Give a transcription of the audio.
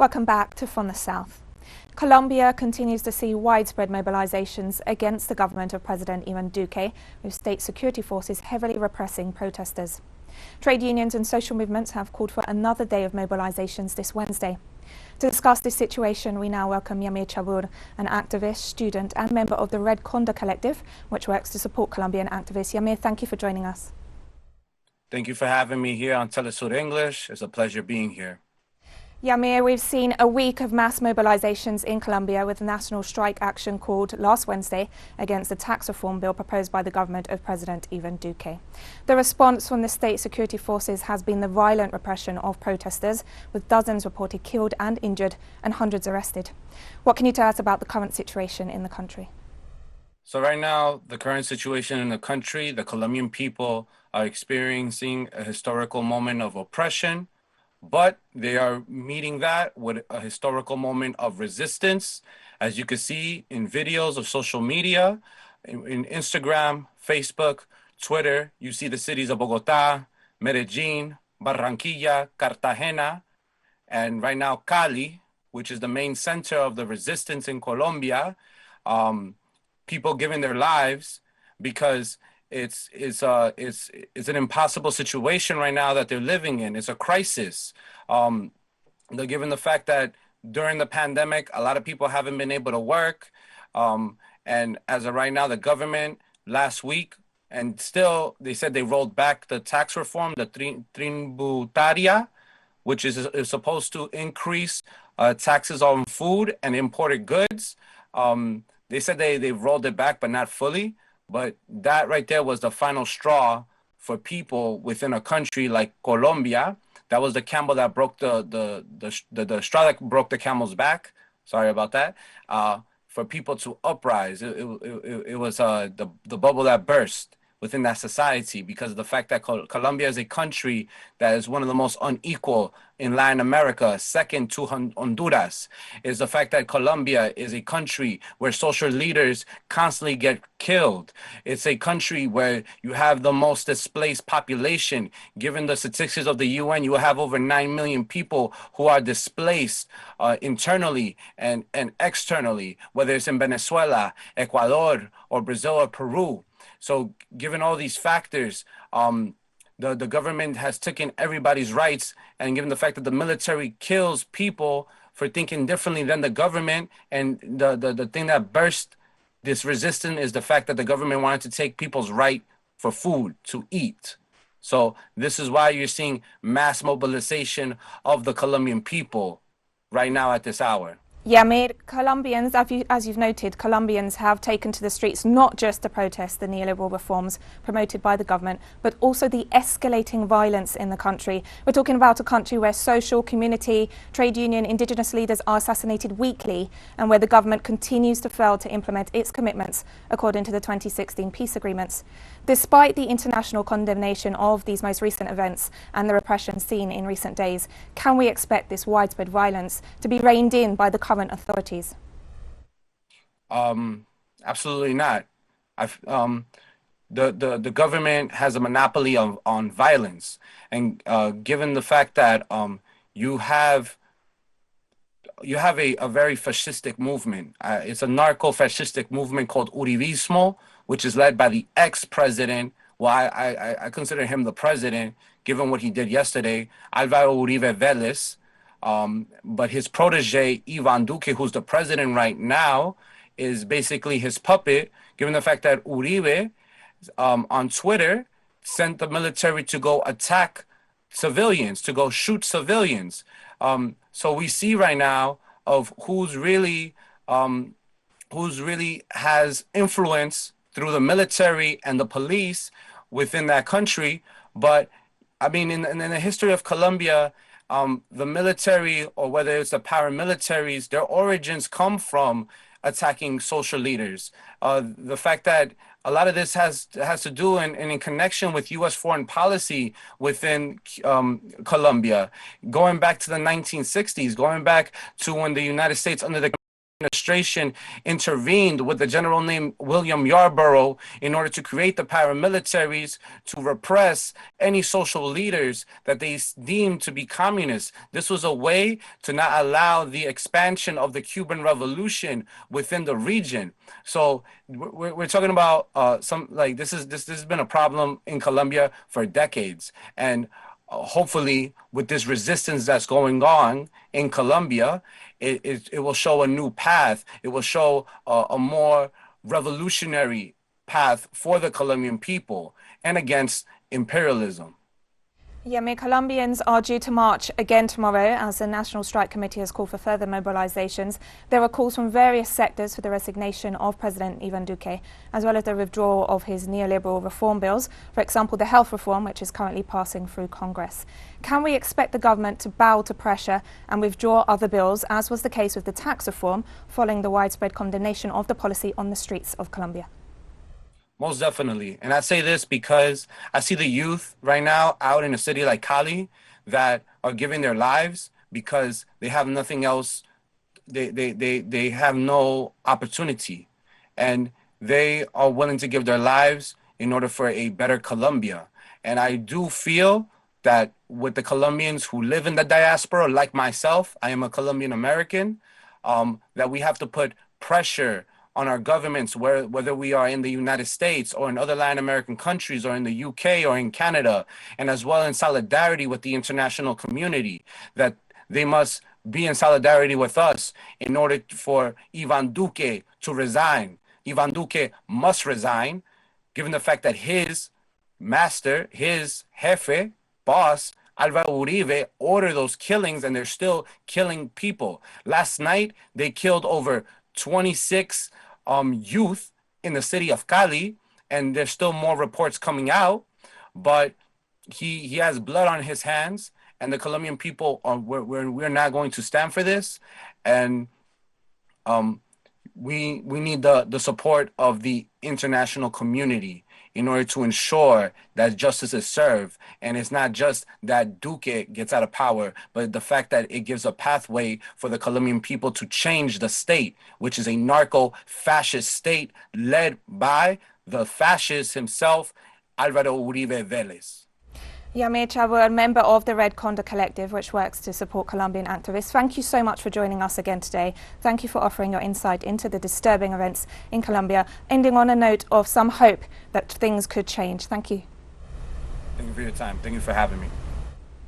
Welcome back to From the South. Colombia continues to see widespread mobilizations against the government of President Iván Duque, with state security forces heavily repressing protesters. Trade unions and social movements have called for another day of mobilizations this Wednesday. To discuss this situation, we now welcome Yhamir Chabur, an activist, student and member of the Red Cóndor Collective, which works to support Colombian activists. Yhamir, thank you for joining us. Thank you for having me here on TeleSUR English. It's a pleasure being here. Yhamir, we've seen a week of mass mobilizations in Colombia, with national strike action called last Wednesday against the tax reform bill proposed by the government of President Iván Duque. The response from the state security forces has been the violent repression of protesters, with dozens reported killed and injured and hundreds arrested. What can you tell us about the current situation in the country? So right now, the current situation in the country, the Colombian people are experiencing a historical moment of oppression, but they are meeting that with a historical moment of resistance. As you can see in videos of social media, in Instagram, Facebook, Twitter, you see the cities of Bogotá, Medellín, Barranquilla, Cartagena, and right now Cali, which is the main center of the resistance in Colombia. People giving their lives because it's an impossible situation right now that they're living in. It's a crisis. They're given the fact that during the pandemic, a lot of people haven't been able to work. And as of right now, the government last week, and still they said they rolled back the tax reform, the tributaria, which is supposed to increase taxes on food and imported goods. They said they rolled it back, but not fully. But that right there was the final straw for people within a country like Colombia. That was the camel that broke the straw that broke the camel's back. Sorry about that. For people to uprise, it was the bubble that burst within that society, because of the fact that Colombia is a country that is one of the most unequal in Latin America, second to Honduras, is the fact that Colombia is a country where social leaders constantly get killed. It's a country where you have the most displaced population. Given the statistics of the UN, you have over 9 million people who are displaced internally and externally, whether it's in Venezuela, Ecuador, or Brazil or Peru. So given all these factors, the government has taken everybody's rights, and given the fact that the military kills people for thinking differently than the government, and the thing that burst this resistance is the fact that the government wanted to take people's right for food to eat. So this is why you're seeing mass mobilization of the Colombian people right now at this hour. Yhamir, Colombians, as you've noted, Colombians have taken to the streets not just to protest the neoliberal reforms promoted by the government, but also the escalating violence in the country. We're talking about a country where social, community, trade union, indigenous leaders are assassinated weekly, and where the government continues to fail to implement its commitments according to the 2016 peace agreements. Despite the international condemnation of these most recent events and the repression seen in recent days, can we expect this widespread violence to be reined in by the current authorities? Absolutely not. The government has a monopoly on violence, and given the fact that you have a very fascistic movement. It's a narco-fascistic movement called Uribismo, which is led by the ex-president. Well, I consider him the president, given what he did yesterday, Álvaro Uribe Vélez. But his protege, Iván Duque, who's the president right now, is basically his puppet, given the fact that Uribe, on Twitter, sent the military to go attack civilians, to go shoot civilians. So we see right now of who's really has influence through the military and the police within that country. But I mean, in the history of Colombia, the military, or whether it's the paramilitaries, their origins come from attacking social leaders. The fact that a lot of this has to do in connection with U.S. foreign policy within Colombia, going back to the 1960s, going back to when the United States under the administration intervened with the general named William Yarborough in order to create the paramilitaries to repress any social leaders that they deemed to be communists. This was a way to not allow the expansion of the Cuban Revolution within the region. So we're talking about this has been a problem in Colombia for decades, and hopefully with this resistance that's going on in Colombia, it will show a new path. It will show a more revolutionary path for the Colombian people and against imperialism. Yhamir, Colombians are due to march again tomorrow as the National Strike Committee has called for further mobilizations. There are calls from various sectors for the resignation of President Iván Duque, as well as the withdrawal of his neoliberal reform bills, for example, the health reform, which is currently passing through Congress. Can we expect the government to bow to pressure and withdraw other bills, as was the case with the tax reform, following the widespread condemnation of the policy on the streets of Colombia? Most definitely. And I say this because I see the youth right now out in a city like Cali that are giving their lives because they have nothing else. They have no opportunity. And they are willing to give their lives in order for a better Colombia. And I do feel that with the Colombians who live in the diaspora, like myself, I am a Colombian American, that we have to put pressure on our governments, whether we are in the United States or in other Latin American countries or in the UK or in Canada, and as well in solidarity with the international community, that they must be in solidarity with us in order for Iván Duque to resign. Iván Duque must resign, given the fact that his master, his jefe, boss, Álvaro Uribe, ordered those killings, and they're still killing people. Last night, they killed over 26 youth in the city of Cali, and there's still more reports coming out, but he has blood on his hands, and the Colombian people we're not going to stand for this, and we need the support of the international community in order to ensure that justice is served. And it's not just that Duque gets out of power, but the fact that it gives a pathway for the Colombian people to change the state, which is a narco-fascist state led by the fascist himself, Álvaro Uribe Vélez. Yhamir Chabur, member of the Red Cóndor Collective, which works to support Colombian activists. Thank you so much for joining us again today. Thank you for offering your insight into the disturbing events in Colombia, ending on a note of some hope that things could change. Thank you. Thank you for your time. Thank you for having me.